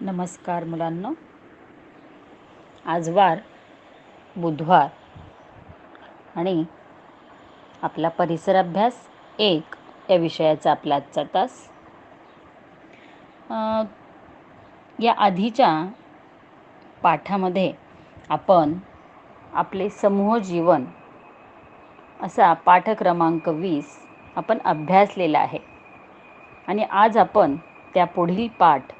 नमस्कार मुलांनो. आज वार बुधवार आणि आपला परिसर अभ्यास 1 या विषयाचा आपला आजचा तास. या आधीच्या पाठामध्ये आपण आपले समूह जीवन असा पाठ क्रमांक 20 आपण अभ्यासलेला आहे आणि आज आपण त्या पुढील पाठ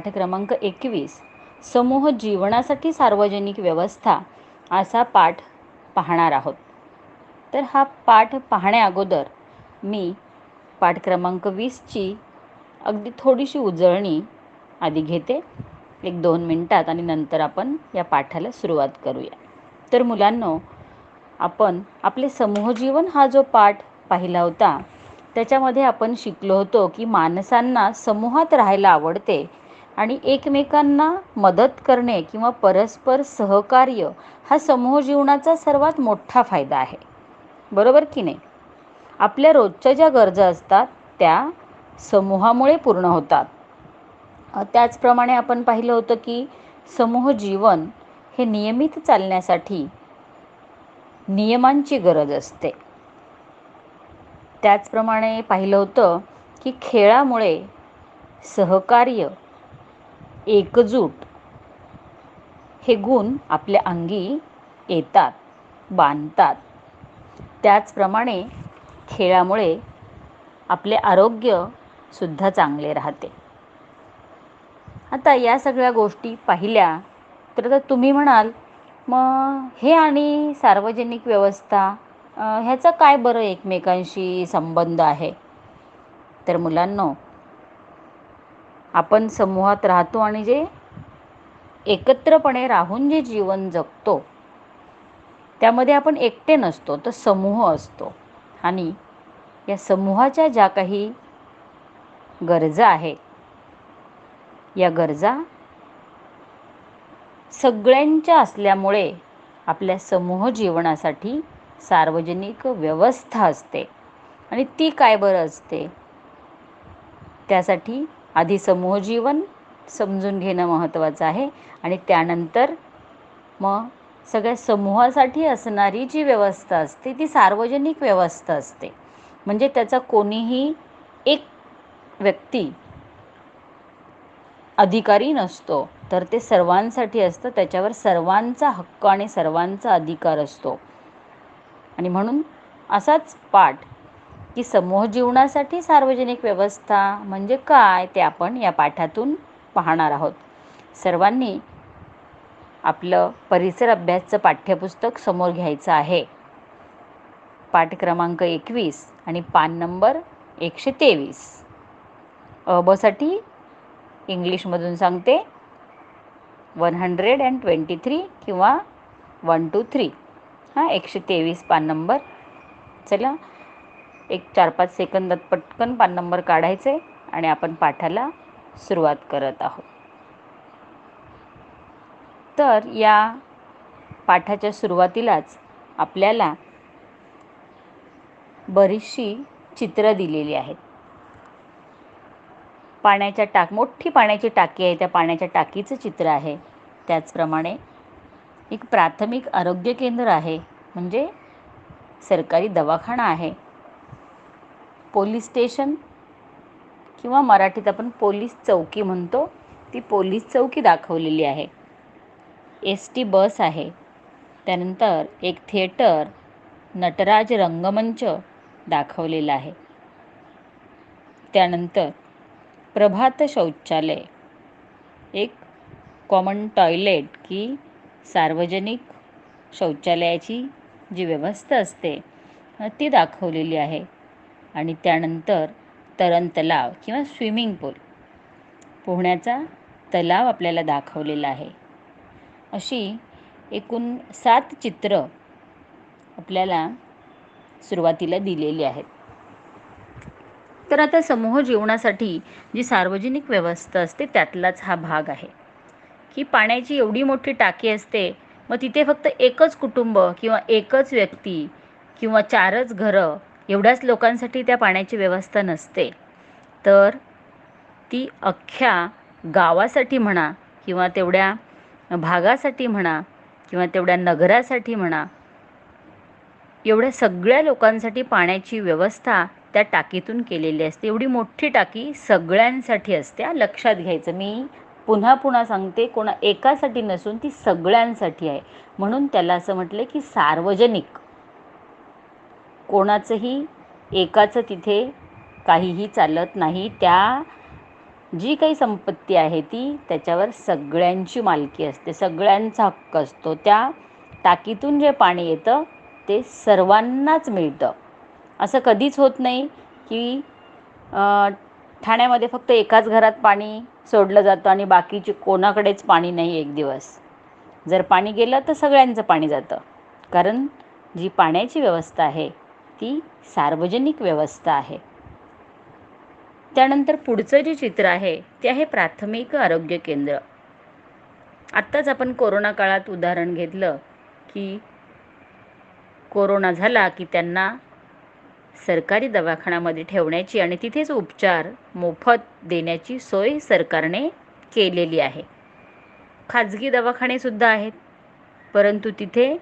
क्रमांक 21 समूह जीवनासाठी सार्वजनिक व्यवस्था असा पाठ पाहणार आहोत. तर हा पाठ पाहण्या अगोदर मी पाठ क्रमांक 20ची अगदी थोडीशी उजळणी आधी घेते 1-2 मिनिटात आणि नंतर आपण या पाठाला सुरुवात करूया. तर मुलांनो, आपण आपले समूह जीवन हा जो पाठ पाहिला होता त्याच्यामध्ये आपण शिकलो होतो की माणसांना समूहात राहायला आवडते आणि एकमेकांना मदत करणे किंवा परस्पर सहकार्य हा समूह जीवनाचा सर्वात मोठा फायदा आहे. बरोबर की नाही? आपल्या रोजच्या ज्या गरजा असतात त्या समूहामुळे पूर्ण होतात. त्याचप्रमाणे आपण पाहिलं होतं की समूह जीवन हे नियमित चालण्यासाठी नियमांची गरज असते. त्याचप्रमाणे पाहिलं होतं की खेळामुळे सहकार्य, एकजूट हे गुण आपल्या अंगी येतात, बांधतात. त्याचप्रमाणे खेळामुळे आपले आरोग्यसुद्धा चांगले राहते. आता या सगळ्या गोष्टी पाहिल्या तर तुम्ही म्हणाल, मग हे आणि सार्वजनिक व्यवस्था ह्याचा काय बरं एकमेकांशी संबंध आहे? तर मुलांनो, आपण समूहात राहतो आणि जे एकत्रपणे राहून जे जीवन जगतो त्यामध्ये आपण एकटे नसतो, तर समूह असतो. आणि या समूहाच्या ज्या काही गरजा आहेत या गरजा सगळ्यांच्या असल्यामुळे आपल्या समूह जीवनासाठी सार्वजनिक व्यवस्था असते. आणि ती काय बरं असते? त्यासाठी आधी समूह जीवन समजून घेणं महत्त्वाचं आहे आणि त्यानंतर मग सगळ्या समूहासाठी असणारी जी व्यवस्था असते ती सार्वजनिक व्यवस्था असते. म्हणजे त्याचा कोणीही एक व्यक्ती अधिकारी नसतो, तर ते सर्वांसाठी असतं. त्याच्यावर सर्वांचा हक्क आणि सर्वांचा अधिकार असतो. आणि म्हणून असाच पाठ की समूह जीवनासाठी सार्वजनिक व्यवस्था म्हणजे काय ते आपण या पाठातून पाहणार आहोत. सर्वांनी आपलं परिसर अभ्यासचं पाठ्यपुस्तक समोर घ्यायचं आहे. पाठ क्रमांक 21 आणि पान नंबर 123. साठी इंग्लिशमधून सांगते 123 किंवा 123. 123 पान नंबर. चला, एक 4-5 सेकंदात पटकन पान नंबर काढायचे आणि आपण पाठाला सुरुवात करत आहोत. तर या पाठाच्या सुरुवातीलाच आपल्याला बरीचशी चित्रं दिलेली आहेत. मोठी पाण्याची टाकी आहे, त्या पाण्याच्या टाकीचं चित्र आहे. त्याचप्रमाणे एक प्राथमिक आरोग्य केंद्र आहे, म्हणजे सरकारी दवाखाना आहे. पोलीस स्टेशन किंवा मराठीत आपण पोलीस चौकी म्हणतो, ती पोलीस चौकी दाखवलेली आहे. ST बस आहे. त्यानंतर एक थिएटर, नटराज रंगमंच दाखवलेला आहे. त्यानंतर प्रभात शौचालय, एक कॉमन टॉयलेट की सार्वजनिक शौचालयाची जी व्यवस्था असते ती दाखवलेली आहे. आणि त्यानंतर तरण तलाव किंवा स्विमिंग पूल, पोहण्याचा तलाव आपल्याला दाखवलेला आहे. अशी एकूण 7 चित्र आपल्याला सुरुवातीला दिलेली आहेत. तर आता समूह जीवनासाठी जी सार्वजनिक व्यवस्था असते त्यातलाच हा भाग आहे की पाण्याची एवढी मोठी टाकी असते, मग तिथे फक्त एकच कुटुंब किंवा एकच व्यक्ती किंवा 4च घरं एवढ्याच लोकांसाठी त्या पाण्याची व्यवस्था नसते, तर ती अख्ख्या गावासाठी म्हणा किंवा तेवढ्या भागासाठी म्हणा किंवा तेवढ्या नगरासाठी म्हणा, एवढ्या सगळ्या लोकांसाठी पाण्याची व्यवस्था त्या टाकीतून केलेली असते. एवढी मोठी टाकी सगळ्यांसाठी असते. लक्षात घ्यायचं, मी पुन्हा पुन्हा सांगते, कोणा एकासाठी नसून ती सगळ्यांसाठी आहे. म्हणून त्याला असं म्हटलं की सार्वजनिक. कोणाचंही एकाचं तिथे काहीही चालत नाही. त्या जी काही संपत्ती आहे ती त्याच्यावर सगळ्यांची मालकी असते, सगळ्यांचा हक्क असतो. त्या टाकीतून जे पाणी येतं ते सर्वांनाच मिळतं. असं कधीच होत नाही की ठाण्यामध्ये फक्त एकाच घरात पाणी सोडलं जातं आणि बाकीचे कोणाकडेच पाणी नाही एक दिवस. जर पाणी गेलं तर सगळ्यांचं पाणी जातं, कारण जी पाण्याची व्यवस्था आहे ती सार्वजनिक व्यवस्था आहे. त्यानंतर पुढचं जे चित्र आहे ते आहे प्राथमिक आरोग्य केंद्र. आत्ताच आपण कोरोना काळात उदाहरण घेतलं की कोरोना झाला की त्यांना सरकारी दवाखान्यामध्ये ठेवण्याची आणि तिथेच उपचार मोफत देण्याची सोय सरकारने केलेली आहे. खाजगी दवाखानेसुद्धा आहेत, परंतु तिथे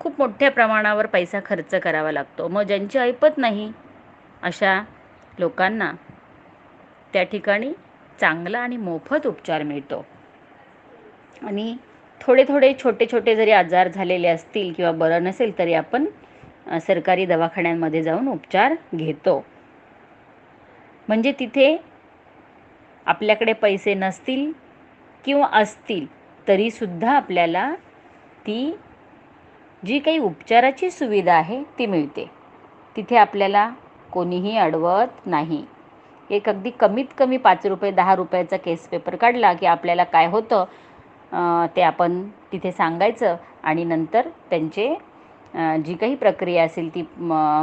खूप मोठ्या प्रमाणावर पैसा खर्च करावा लागतो. मग ज्यांची ऐपत नाही अशा लोकांना त्या ठिकाणी चांगला आणि मोफत उपचार मिळतो. आणि थोडे थोडे छोटे छोटे जरी आजार झालेले असतील किंवा बरं नसेल तरी आपण सरकारी दवाखान्यांमध्ये जाऊन उपचार घेतो. म्हणजे तिथे आपल्याकडे पैसे नसतील किंवा असतील तरीसुद्धा आपल्याला ती जी काही उपचाराची सुविधा आहे ती मिळते. तिथे आपल्याला कोणीही अडवत नाही. एक अगदी कमीत कमी 5 रुपये 10 रुपयाचा केस पेपर काढला की आपल्याला काय होतं ते आपण तिथे सांगायचं आणि नंतर त्यांचे जी काही प्रक्रिया असेल ती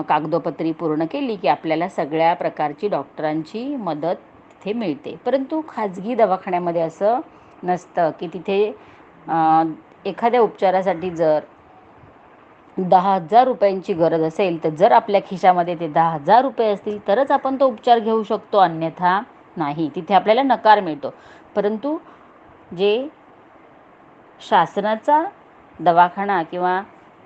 कागदोपत्री पूर्ण केली की आपल्याला सगळ्या प्रकारची डॉक्टरांची मदत तिथे मिळते. परंतु खाजगी दवाखान्यामध्ये असं नसतं की तिथे एखाद्या उपचारासाठी जर 10,000 रुपयांची गरज असेल तर जर आपल्या खिशामध्ये ते 10,000 रुपये असतील तरच आपण तो उपचार घेऊ शकतो, अन्यथा नाही. तिथे आपल्याला नकार मिळतो. परंतु जे शासनाचा दवाखाना किंवा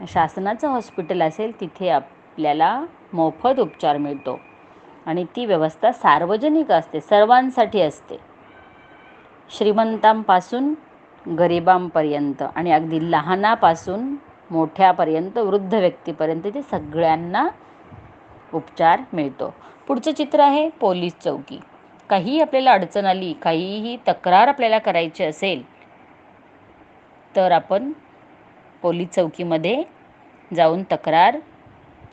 शासनाचं हॉस्पिटल असेल तिथे आपल्याला मोफत उपचार मिळतो आणि ती व्यवस्था सार्वजनिक असते, सर्वांसाठी असते. श्रीमंतांपासून गरिबांपर्यंत आणि अगदी लहानापासून मोठ्यापर्यंत वृद्ध व्यक्तीपर्यंत ते सगळ्यांना उपचार मिळतो. पुढचं चित्र आहे पोलीस चौकी. काही आपल्याला अडचण आली, काहीही तक्रार आपल्याला करायची असेल तर आपण पोलीस चौकीमध्ये जाऊन तक्रार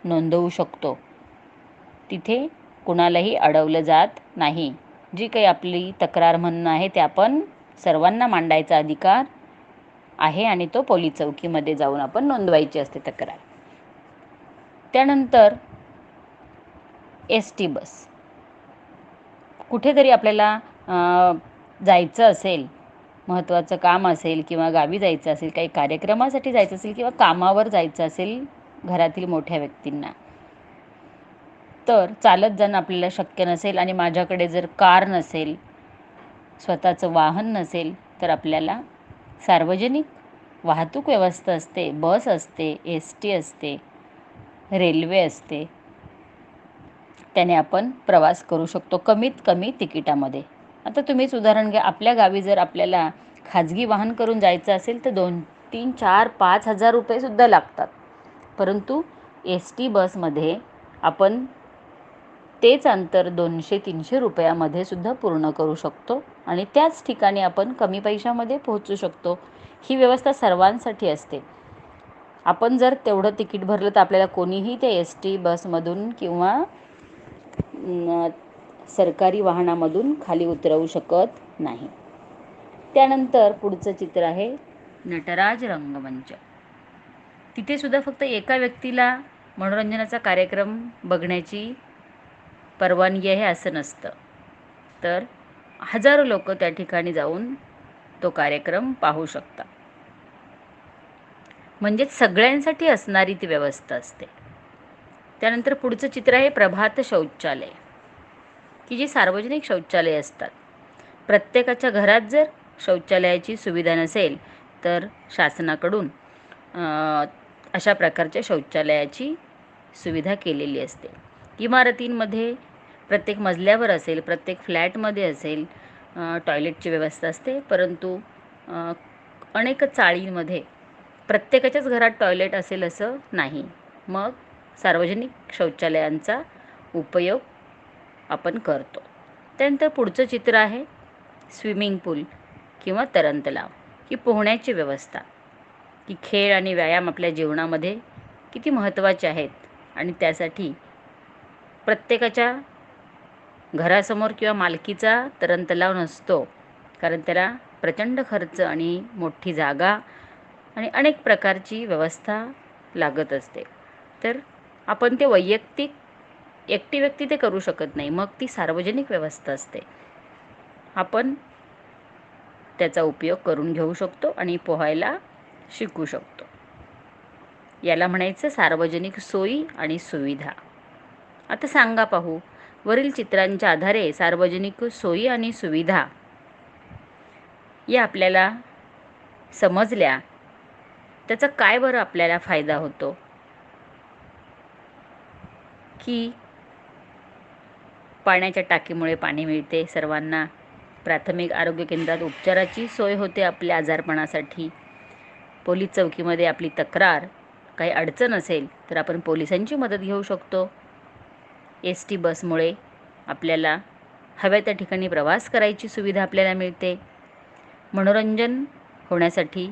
नोंदवू शकतो. तिथे कुणालाही अडवलं जात नाही. जी काही आपली तक्रार म्हणणं आहे ते आपण सर्वांना मांडायचा अधिकार आहे आणि तो पोलीस चौकीमध्ये जाऊन आपण नोंदवायची असते तक्रार. त्यानंतर ST बस. कुठेतरी आपल्याला जायचं असेल, महत्त्वाचं काम असेल किंवा गावी जायचं असेल, काही कार्यक्रमासाठी जायचं असेल किंवा कामावर जायचं असेल घरातील मोठ्या व्यक्तींना, तर चालत जाणं आपल्याला शक्य नसेल आणि माझ्याकडे जर कार नसेल, स्वतःचं वाहन नसेल तर आपल्याला सार्वजनिक वाहतूक व्यवस्था असते, बस असते, ST असते, रेल्वे असते. त्याने आपण प्रवास करू शकतो कमीत कमी तिकिटामध्ये. आता तुम्हीच उदाहरण घ्या, आपल्या गावी जर आपल्याला खाजगी वाहन करून जायचं असेल तर 2, 3, 4, 5,000 रुपयेसुद्धा लागतात. परंतु ST बसमध्ये आपण तेच अंतर 200-300 रुपयामध्ये सुद्धा पूर्ण करू शकतो आणि त्याच ठिकाणी आपण कमी पैशामध्ये पोहोचू शकतो. ही व्यवस्था सर्वांसाठी असते. आपण जर तेवढं तिकीट भरलं तर आपल्याला कोणीही ते ST बसमधून किंवा सरकारी वाहनामधून खाली उतरवू शकत नाही. त्यानंतर पुढचं चित्र आहे नटराज रंगमंच. तिथे सुद्धा फक्त एका व्यक्तीला मनोरंजनाचा कार्यक्रम बघण्याची परवानगी आहे असं नसतं, तर हजारो लोक त्या ठिकाणी जाऊन तो कार्यक्रम पाहू शकतात. म्हणजे सगळ्यांसाठी असणारी ती व्यवस्था असते. त्यानंतर पुढचं चित्र आहे प्रभात शौचालय, की जी सार्वजनिक शौचालय असतात. प्रत्येकाच्या घरात जर शौचालयाची सुविधा नसेल तर शासनाकडून अशा प्रकारच्या शौचालयाची सुविधा केलेली असते. इमारतींमध्ये प्रत्येक मजल्यावर असेल, प्रत्येक फ्लॅटमध्ये असेल टॉयलेटची व्यवस्था असते, परंतु अनेक चाळींमध्ये प्रत्येकाच्याच घरात टॉयलेट असेल असं नाही. मग सार्वजनिक शौचालयांचा उपयोग आपण करतो. त्यानंतर पुढचं चित्र आहे स्विमिंग पूल किंवा तरणतलाव ही पोहण्याची व्यवस्था, की खेळ आणि व्यायाम आपल्या जीवनामध्ये किती महत्त्वाचे आहेत आणि त्यासाठी प्रत्येकाच्या घरासमोर किंवा मालकीचा तरणतलाव नसतो, कारण त्याला प्रचंड खर्च आणि मोठी जागा आणि अनेक प्रकारची व्यवस्था लागत असते. तर आपण ते वैयक्तिक एकटी व्यक्ती ते करू शकत नाही, मग ती सार्वजनिक व्यवस्था असते. आपण त्याचा उपयोग करून घेऊ शकतो आणि पोहायला शिकू शकतो. याला म्हणायचं सार्वजनिक सोयी आणि सुविधा. आता सांगा पाहू, वरील चित्रांच्या आधारे सार्वजनिक सोयी आणि सुविधा या आपल्याला समजल्या, त्याचा काय बरं आपल्याला फायदा होतो? की पाण्याच्या टाकीमुळे पाणी मिळते सर्वांना, प्राथमिक आरोग्य केंद्रात उपचाराची सोय होते आपल्या आजारपणासाठी, पोलीस चौकीमध्ये आपली तक्रार काही अडचण असेल तर आपण पोलिसांची मदत घेऊ शकतो. ST बसमुळे आपल्याला हव्या त्या ठिकाणी प्रवास करायची सुविधा आपल्याला मिळते. मनोरंजन होण्यासाठी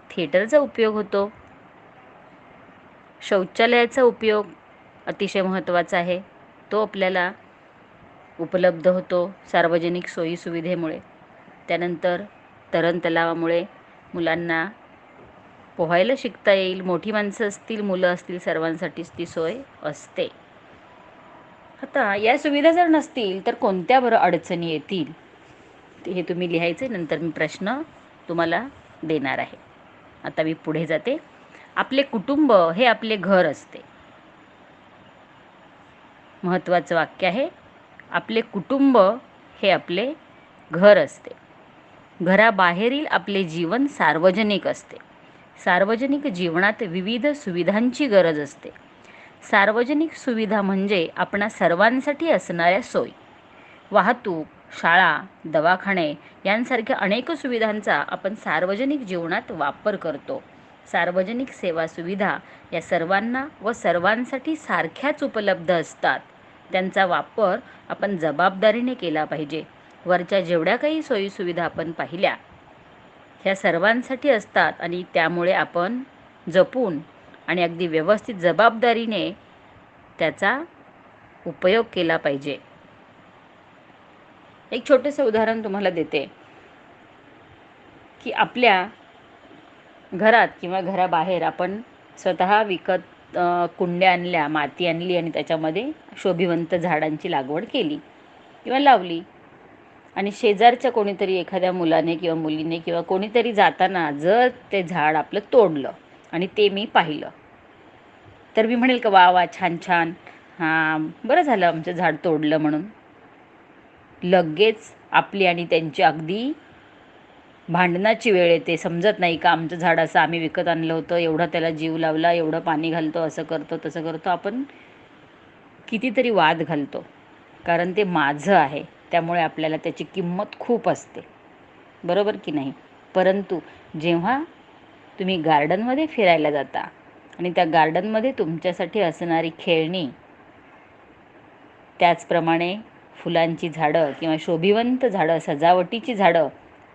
थिएटरचा उपयोग होतो. शौचालयाचा उपयोग अतिशय महत्त्वाचा आहे, तो आपल्याला उपलब्ध होतो सार्वजनिक सोयीसुविधेमुळे. त्यानंतर तरणतलावामुळे मुलांना पोहायला शिकता येईल, मोठी माणसं असतील, मुलं असतील, सर्वांसाठीच ती सोय असते. आता या सुविधा जर नसतील तर कोणत्या बरं अडचणी येतील हे तुम्ही लिहायचे, नंतर मी प्रश्न तुम्हाला देणार आहे. आता मी पुढे जाते. आपले कुटुंब हे आपले घर असते. महत्त्वाचं वाक्य आहे, आपले कुटुंब हे आपले घर असते. घराबाहेरील आपले जीवन सार्वजनिक असते. सार्वजनिक जीवनात विविध सुविधांची गरज असते. सार्वजनिक सुविधा म्हणजे आपणा सर्वांसाठी असणाऱ्या सोयी. वाहतूक, शाळा, दवाखाने यांसारख्या अनेक सुविधांचा आपण सार्वजनिक जीवनात वापर करतो. सार्वजनिक सेवा सुविधा या सर्वांना व सर्वांसाठी सारख्याच उपलब्ध असतात. त्यांचा वापर आपण जबाबदारीने केला पाहिजे. वरच्या जेवढ्या काही सोयीसुविधा आपण पाहिल्या ह्या सर्वांसाठी असतात आणि त्यामुळे आपण जपून आणि अगदी व्यवस्थित जबाबदारीने त्याचा उपयोग केला पाहिजे. एक छोटंसं उदाहरण तुम्हाला देते, की आपल्या घरात किंवा घराबाहेर आपण स्वतः विकत कुंड्या आणल्या, माती आणली आणि त्याच्यामध्ये शोभिवंत झाडांची लागवड केली किंवा लावली, आणि शेजारच्या कोणीतरी एखाद्या मुलाने किंवा मुलीने किंवा कोणीतरी जाताना जर ते झाड आपलं तोडलं आणि ते मी पाहिलं, तर मी म्हणेल का वा वा छान छान, हां बरं झालं आमचं झाड तोडलं म्हणून? लगेच आपली आणि त्यांची अगदी भांडणाची वेळ येते. समजत नाही का आमचं झाड असं आम्ही विकत आणलं होतं, एवढा त्याला जीव लावला, एवढं पाणी घालतो, असं करतो तसं करतो, आपण कितीतरी वाद घालतो, कारण ते माझं आहे त्यामुळे आपल्याला त्याची किंमत खूप असते, बरोबर की नाही? परंतु जेव्हा तुम्ही गार्डनमध्ये फिरायला जाता आणि त्या गार्डनमध्ये तुमच्यासाठी असणारी खेळणी, त्याचप्रमाणे फुलांची झाडं किंवा शोभिवंत झाडं, सजावटीची झाडं,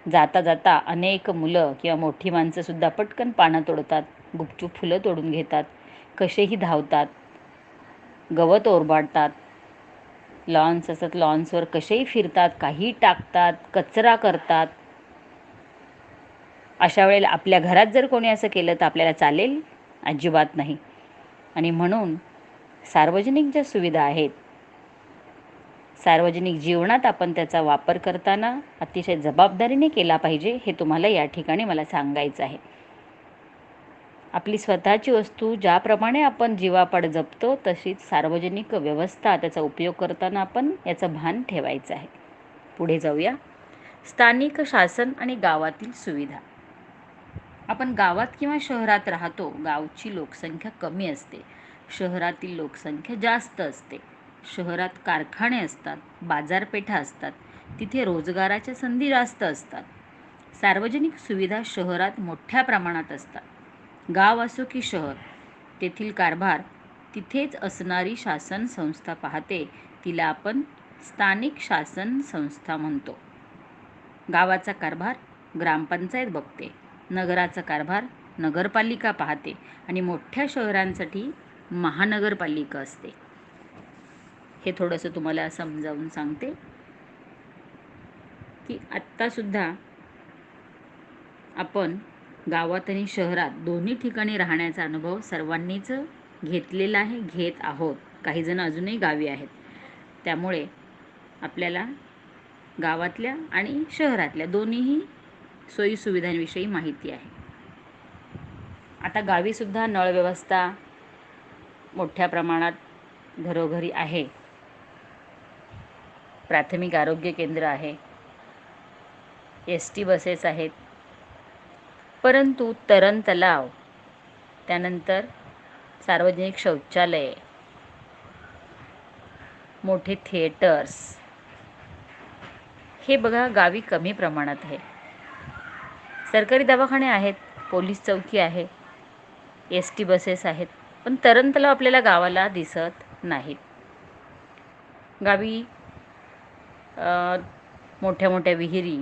जाता जाता अनेक मुलं किंवा मोठी माणसंसुद्धा पटकन पानं तोडतात, गुपचूप फुलं तोडून घेतात, कसेही धावतात, गवत ओरबाडतात, लॉन्स असतात लॉन्सवर कसेही फिरतात, काही टाकतात, कचरा करतात. अशा वेळेला आपल्या घरात जर कोणी असं केलं तर आपल्याला चालेल? अजिबात नाही. आणि म्हणून सार्वजनिक ज्या सुविधा आहेत, सार्वजनिक जीवनात आपण त्याचा वापर करताना अतिशय जबाबदारीने केला पाहिजे, हे तुम्हाला या ठिकाणी मला सांगायचं आहे. आपली स्वतःची वस्तू ज्याप्रमाणे आपण जीवापाड जपतो तशीच सार्वजनिक व्यवस्था, त्याचा उपयोग करताना आपण याचं भान ठेवायचं आहे. पुढे जाऊया. स्थानिक शासन आणि गावातील सुविधा. आपण गावात किंवा शहरात राहतो, गावची लोकसंख्या कमी असते, शहरातील लोकसंख्या जास्त असते. शहरात कारखाने असतात, बाजारपेठा असतात, तिथे रोजगाराच्या संधी जास्त असतात. सार्वजनिक सुविधा शहरात मोठ्या प्रमाणात असतात. गाव असो की शहर, तेथील कारभार तिथेच असणारी शासन संस्था पाहते, तिला आपण स्थानिक शासन संस्था म्हणतो. गावाचा कारभार ग्रामपंचायत बघते, नगराचा कारभार नगरपालिका पाहते आणि मोठ्या शहरांसाठी महानगरपालिका असते. हे थोडंसं तुम्हाला समजावून सांगते की आत्तासुद्धा आपण गावात आणि शहरात दोन्ही ठिकाणी राहण्याचा अनुभव सर्वांनीच घेतलेला आहे, घेत आहोत. काही जण अजूनही गावी आहेत. त्यामुळे आपल्याला गावातल्या आणि शहरातल्या दोन्हीही सोयीसुविधांविषयी माहिती आहे. आता गावीसुद्धा नळव्यवस्था मोठ्या प्रमाणात घरोघरी आहे. प्राथमिक आरोग्य केंद्र आहे, ST बसेस आहेत. परंतु तरण तलाव, त्यानंतर सार्वजनिक शौचालये, मोठे थिएटर्स हे बघा गावी कमी प्रमाणात आहे. सरकारी दवाखाने आहेत, पोलीस चौकी आहे, ST बसेस आहेत, पण तरण तलाव आपल्याला गावाला दिसत नाहीत. गावी मोठ्या मोठ्या विहिरी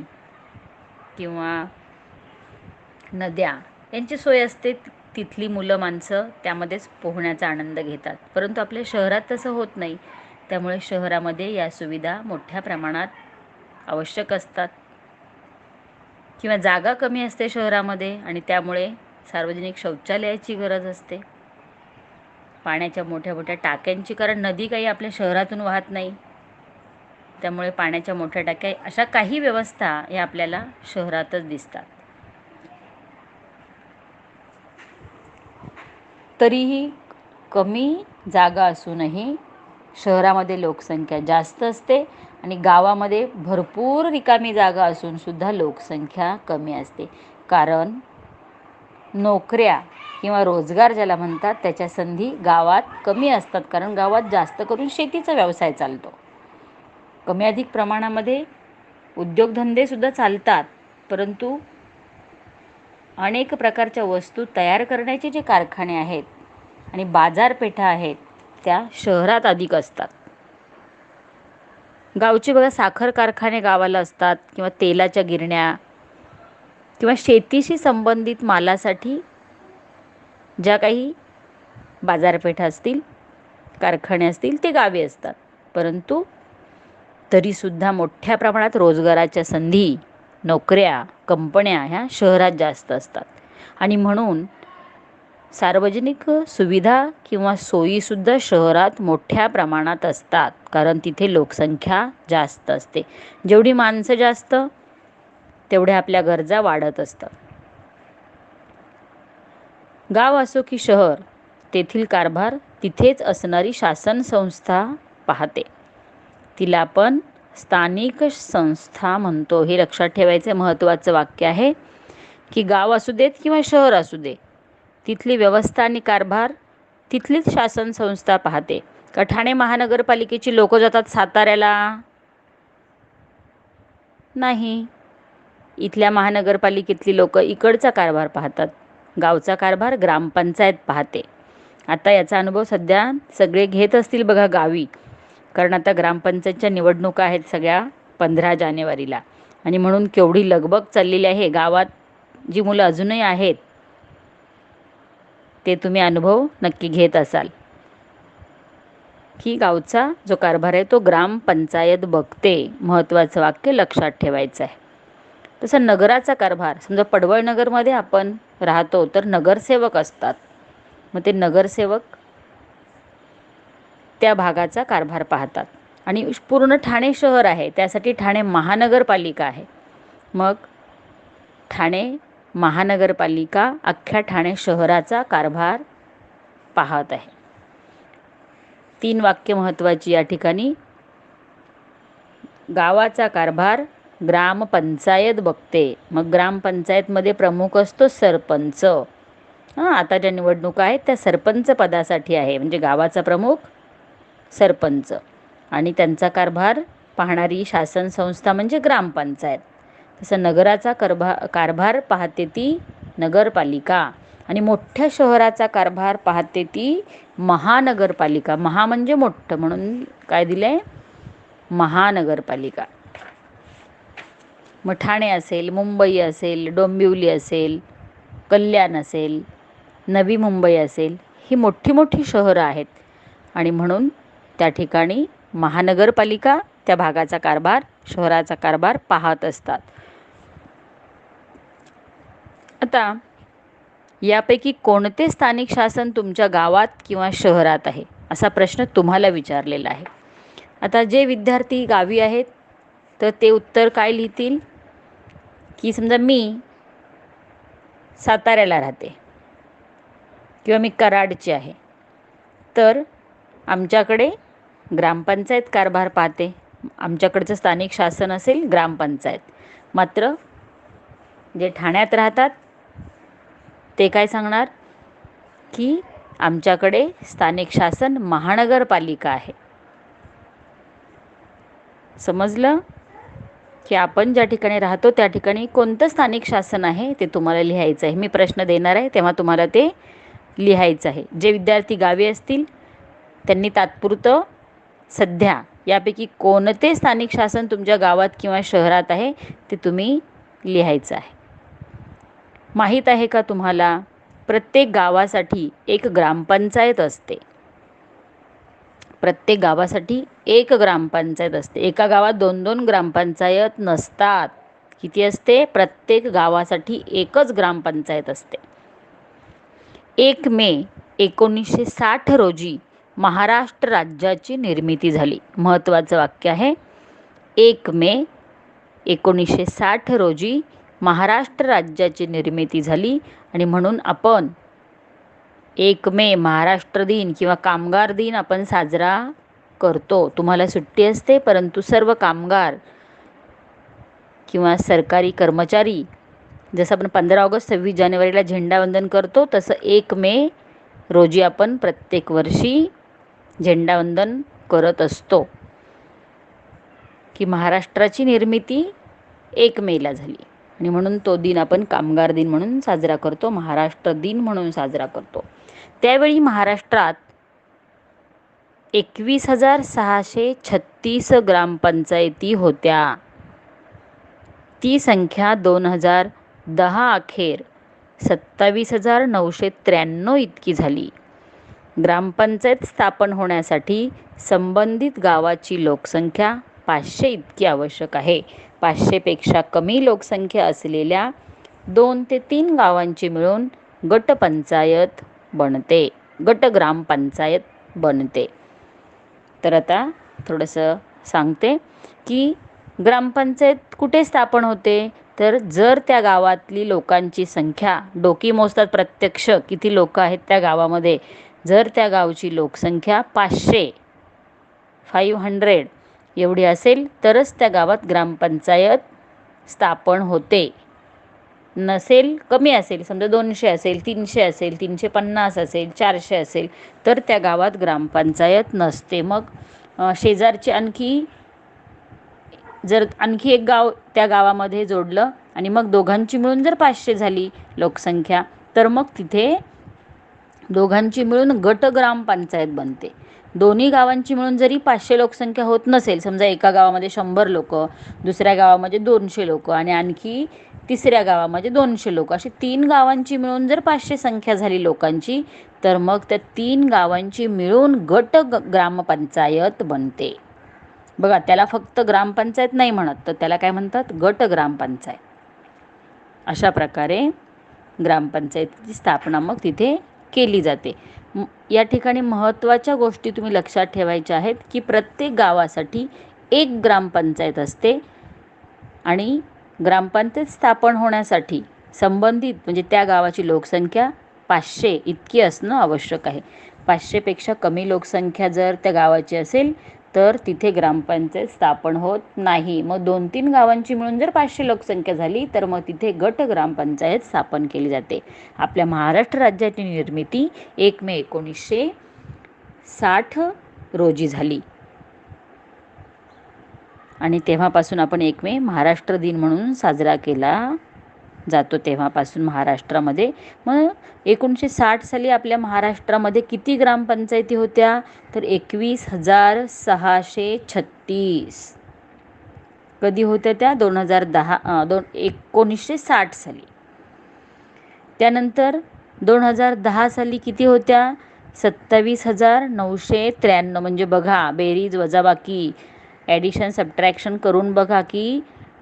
किंवा नद्या यांची सोय असते. तिथली मुलं माणसं त्यामध्येच पोहण्याचा आनंद घेतात. परंतु आपल्या शहरात तसं होत नाही. त्यामुळे शहरामध्ये या सुविधा मोठ्या प्रमाणात आवश्यक असतात किंवा जागा कमी असते शहरामध्ये आणि त्यामुळे सार्वजनिक शौचालयाची गरज असते. पाण्याच्या मोठ्या मोठ्या टाक्यांची, कारण नदी काही आपल्या शहरातून वाहत नाही, त्यामुळे पाण्याच्या मोठ्या टाक्या, अशा काही व्यवस्था या आपल्याला शहरातच दिसतात. तरीही कमी जागा असूनही शहरामध्ये लोकसंख्या जास्त असते आणि गावामध्ये भरपूर रिकामी जागा असूनसुद्धा लोकसंख्या कमी असते. कारण नोकऱ्या किंवा रोजगार ज्याला म्हणतात त्याच्या संधी गावात कमी असतात. कारण गावात जास्त करून शेतीचा व्यवसाय चालतो. कमी अधिक प्रमाणामध्ये उद्योगधंदेसुद्धा चालतात, परंतु अनेक प्रकारच्या वस्तू तयार करण्याचे जे कारखाने आहेत आणि बाजारपेठा आहेत त्या शहरात अधिक असतात. गावचे बघा साखर कारखाने गावाला असतात किंवा तेलाच्या गिरण्या किंवा शेतीशी संबंधित मालासाठी ज्या काही बाजारपेठा असतील, कारखाने असतील ते गावी असतात. परंतु तरीसुद्धा मोठ्या प्रमाणात रोजगाराच्या संधी, नोकऱ्या, कंपन्या ह्या शहरात जास्त असतात आणि म्हणून सार्वजनिक सुविधा किंवा सोयीसुद्धा शहरात मोठ्या प्रमाणात असतात. कारण तिथे लोकसंख्या जास्त असते. जेवढी माणसं जास्त तेवढ्या आपल्या गरजा वाढत असतात. गाव असो की शहर, तेथील कारभार तिथेच असणारी शासन संस्था पाहते, तिला आपण स्थानिक संस्था म्हणतो. हे लक्षात ठेवायचे महत्त्वाचं वाक्य आहे की गाव असू देत किंवा शहर असू दे, तिथली व्यवस्था आणि कारभार तिथलीच शासन संस्था पाहते. का ठाणे महानगरपालिकेची लोक जातात साताऱ्याला? नाही. इथल्या महानगरपालिकेतली लोक इकडचा कारभार पाहतात. गावचा कारभार ग्रामपंचायत पाहते. आता याचा अनुभव सध्या सगळे घेत असतील बघा गावी, कारण आता ग्रामपंचायतच्या निवडणुका आहेत सगळ्या 15 जानेवारीला आणि म्हणून केवढी लगबग चाललेली आहे. गावात जी मुलं अजूनही आहेत ते तुम्ही अनुभव नक्की घेत असाल की गावचा जो कारभार आहे तो ग्रामपंचायत बघते. महत्त्वाचं वाक्य लक्षात ठेवायचं आहे. तसं नगराचा कारभार, समजा पडवळ नगरमध्ये आपण राहतो तर नगरसेवक असतात. मग ते नगरसेवक त्या भागाचा कारभार पाहतात आणि पूर्ण ठाणे शहर आहे त्यासाठी ठाणे महानगरपालिका आहे. मग ठाणे महानगरपालिका अख्ख्या ठाणे शहराचा कारभार पाहत आहे. 3 वाक्य महत्त्वाची या ठिकाणी. गावाचा कारभार ग्रामपंचायत बघते. मग ग्रामपंचायतमध्ये प्रमुख असतो सरपंच. आता ज्या निवडणुका आहेत त्या सरपंच पदासाठी आहे, म्हणजे गावाचा प्रमुख सरपंच आणि त्यांचा कारभार पाहणारी शासन संस्था म्हणजे ग्रामपंचायत. तसं नगराचा कारभार पाहते ती नगरपालिका आणि मोठ्या शहराचा कारभार पाहते ती महानगरपालिका. महा म्हणजे मोठं, म्हणून काय दिलं आहे, महानगरपालिका. मग ठाणे असेल, मुंबई असेल, डोंबिवली असेल, कल्याण असेल, नवी मुंबई असेल, ही मोठी मोठी शहरं आहेत आणि म्हणून त्या ठिकाणी महानगरपालिका त्या भागाचा कारभार, शहराचा कारभार पाहत असतात. आता यापैकी कोणते स्थानिक शासन तुमच्या गावात किंवा शहरात आहे, असा प्रश्न तुम्हाला विचारलेला आहे. आता जे विद्यार्थी गावी आहेत तर ते उत्तर काय लिहितील, की समजा मी साताऱ्याला राहते किंवा मी कराडची आहे, तर आमच्याकडे ग्रामपंचायत कारभार पाहते. आमच्याकडचं स्थानिक शासन असेल ग्रामपंचायत. मात्र जे ठाण्यात राहतात ते काय सांगणार, की आमच्याकडे स्थानिक शासन महानगरपालिका आहे. समजलं, की आपण ज्या ठिकाणी राहतो त्या ठिकाणी कोणतं स्थानिक शासन आहे ते तुम्हाला लिहायचं आहे. मी प्रश्न देणार आहे तेव्हा तुम्हाला ते लिहायचं आहे. जे विद्यार्थी गावी असतील त्यांनी तात्पुरतं सध्या यापैकी कोणते स्थानिक शासन तुमच्या गावात किंवा शहरात आहे ते तुम्ही लिहायचं आहे. माहीत आहे का तुम्हाला, प्रत्येक गावासाठी एक ग्रामपंचायत असते. प्रत्येक गावासाठी एक ग्रामपंचायत असते. एका गावात 2-2 ग्रामपंचायत नसतात. किती असते? प्रत्येक गावासाठी एकच ग्रामपंचायत असते. 1 मे 1960 रोजी महाराष्ट्र राज्याची निर्मिती झाली. महत्त्वाचं वाक्य आहे, 1 मे 1960 रोजी महाराष्ट्र राज्याची निर्मिती झाली आणि म्हणून आपण 1 मे महाराष्ट्र दिन किंवा कामगार दिन आपण साजरा करतो. तुम्हाला सुट्टी असते, परंतु सर्व कामगार किंवा सरकारी कर्मचारी, जसं आपण 15 ऑगस्ट 26 जानेवारीला झेंडावंदन करतो, तसं 1 मे रोजी आपण प्रत्येक वर्षी झेंडावंदन करत असतो, की महाराष्ट्राची निर्मिती 1 मेला झाली आणि म्हणून तो दिन आपण कामगार दिन म्हणून साजरा करतो, महाराष्ट्र दिन म्हणून साजरा करतो. त्यावेळी महाराष्ट्रात 21,636 ग्रामपंचायती होत्या. ती संख्या 2010 अखेर 27,993 इतकी झाली. ग्रामपंचायत स्थापन होण्यासाठी संबंधित गावाची लोकसंख्या 500 इतकी आवश्यक आहे. 500पेक्षा कमी लोकसंख्या असलेल्या 2 ते 3 गावांची मिळून गटपंचायत बनते, गटग्रामपंचायत बनते. तर आता थोडंसं सांगते, की ग्रामपंचायत कुठे स्थापन होते, तर जर त्या गावातली लोकांची संख्या, डोकी मोजतात प्रत्यक्ष किती लोक आहेत त्या गावामध्ये, जर त्या गावची लोकसंख्या 500 एवढी असेल तरच त्या गावात ग्रामपंचायत स्थापन होते. नसेल, कमी असेल, समजा 200 असेल, 300 असेल, 350 असेल, 400 असेल, तर त्या गावात ग्रामपंचायत नसते. मग शेजारचे जर आणखी एक गाव त्या गावामध्ये जोडलं आणि मग दोघांची मिळून जर 500 झाली लोकसंख्या, तर मग तिथे दोघांची मिळून गटग्रामपंचायत बनते. दोन्ही गावांची मिळून जरी 500 लोकसंख्या होत नसेल, समजा एका गावामध्ये 100 लोक, दुसऱ्या गावामध्ये 200 लोक आणि आणखी तिसऱ्या गावामध्ये 200 लोक, अशी 3 गावांची मिळून जर 500 संख्या झाली लोकांची, तर मग त्या 3 गावांची मिळून ग्रामपंचायत बनते. बघा, त्याला फक्त ग्रामपंचायत नाही म्हणत, तर त्याला काय म्हणतात, गटग्रामपंचायत. अशा प्रकारे ग्रामपंचायतीची स्थापना मग तिथे केली जाते. या ठिकाणी महत्त्वाच्या गोष्टी तुम्ही लक्षात ठेवायच्या आहेत, की प्रत्येक गावासाठी एक ग्रामपंचायत असते आणि ग्रामपंचायत स्थापन होण्यासाठी संबंधित म्हणजे त्या गावाची लोकसंख्या 500 इतकी असणं आवश्यक आहे. 500पेक्षा कमी लोकसंख्या जर त्या गावाची असेल तर तिथे ग्रामपंचायत स्थापन होत नाही. मग 2-3 गावांची मिळून जर 500 लोकसंख्या झाली तर मग तिथे गट ग्रामपंचायत स्थापन केली जाते. आपल्या महाराष्ट्र राज्याची निर्मिती 1 मे 1960 रोजी झाली आणि तेव्हापासून आपण 1 मे महाराष्ट्र दिन म्हणून साजरा केला जातो. तेव्हापासून महाराष्ट्रामध्ये मग 1960 साली आपल्या महाराष्ट्रामध्ये किती ग्रामपंचायती होत्या तर 21,636. कधी होत्या त्या 1960 साली. त्यानंतर 2010 साली किती होत्या 27,993. म्हणजे बघा बेरीज वजाबाकी ॲडिशन सबट्रॅक्शन करून बघा की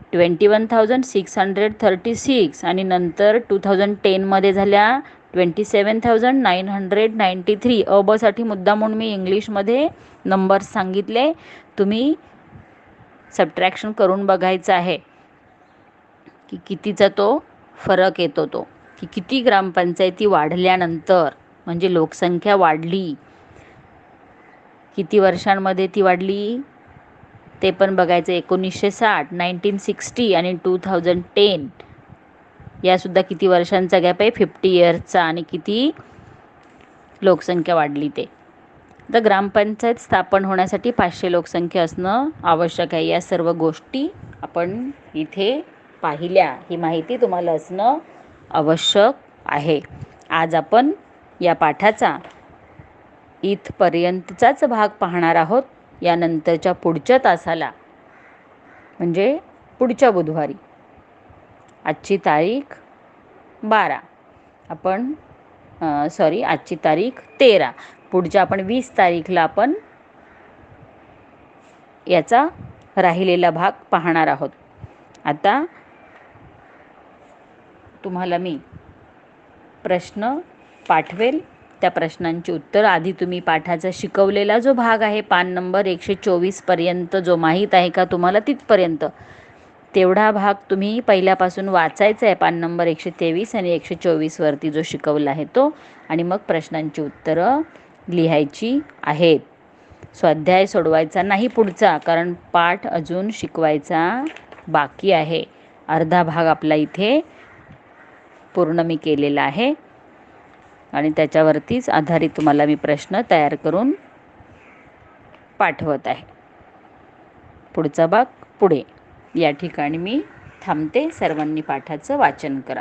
21,636 आणि नंतर 2010मध्ये झाल्या 27,993. अबसाठी मुद्दाम म्हणून मी इंग्लिशमध्ये नंबर्स सांगितले, तुम्ही सबट्रॅक्शन करून बघायचं आहे की कितीचा तो फरक येतो, तो की किती ग्रामपंचायती वाढल्यानंतर म्हणजे लोकसंख्या वाढली, किती वर्षांमध्ये ती वाढली ते पण बघायचं. 1960, 1960 आणि 2010 यासुद्धा किती वर्षांचा गॅप आहे 50 इयर्सचा आणि किती लोकसंख्या वाढली ते. तर ग्रामपंचायत स्थापन होण्यासाठी 500 लोकसंख्या असणं आवश्यक आहे. या सर्व गोष्टी आपण इथे पाहिल्या, ही माहिती तुम्हाला असणं आवश्यक आहे. आज आपण या पाठाचा इथपर्यंतचाच भाग पाहणार आहोत. यानंतरच्या पुढच्या तासाला म्हणजे पुढच्या बुधवारी, आजची तारीख 12, आपण आजची तारीख 13, पुढच्या आपण 20 तारीखला आपण याचा राहिलेला भाग पाहणार आहोत. आता तुम्हाला मी प्रश्न पाठवेल, त्या प्रश्नांची उत्तर आधी तुम्ही पाठाचा शिकवलेला जो भाग आहे पान नंबर 124 पर्यंत जो माहीत आहे का तुम्हाला तिथपर्यंत, तेवढा भाग तुम्ही पहिल्यापासून वाचायचा आहे. पान नंबर 123 आणि 124 वरती जो शिकवला आहे तो, आणि मग प्रश्नांची उत्तरं लिहायची आहेत. स्वाध्याय सोडवायचा नाही पुढचा, कारण पाठ अजून शिकवायचा बाकी आहे. अर्धा भाग आपला इथे पूर्ण मी केलेला आहे आणि त्याच्यावरतीच आधारित तुम्हाला मी प्रश्न तयार करून पाठवत आहे. पुढचा भाग पुढे. या ठिकाणी मी थांबते. सर्वांनी पाठाचं वाचन करा.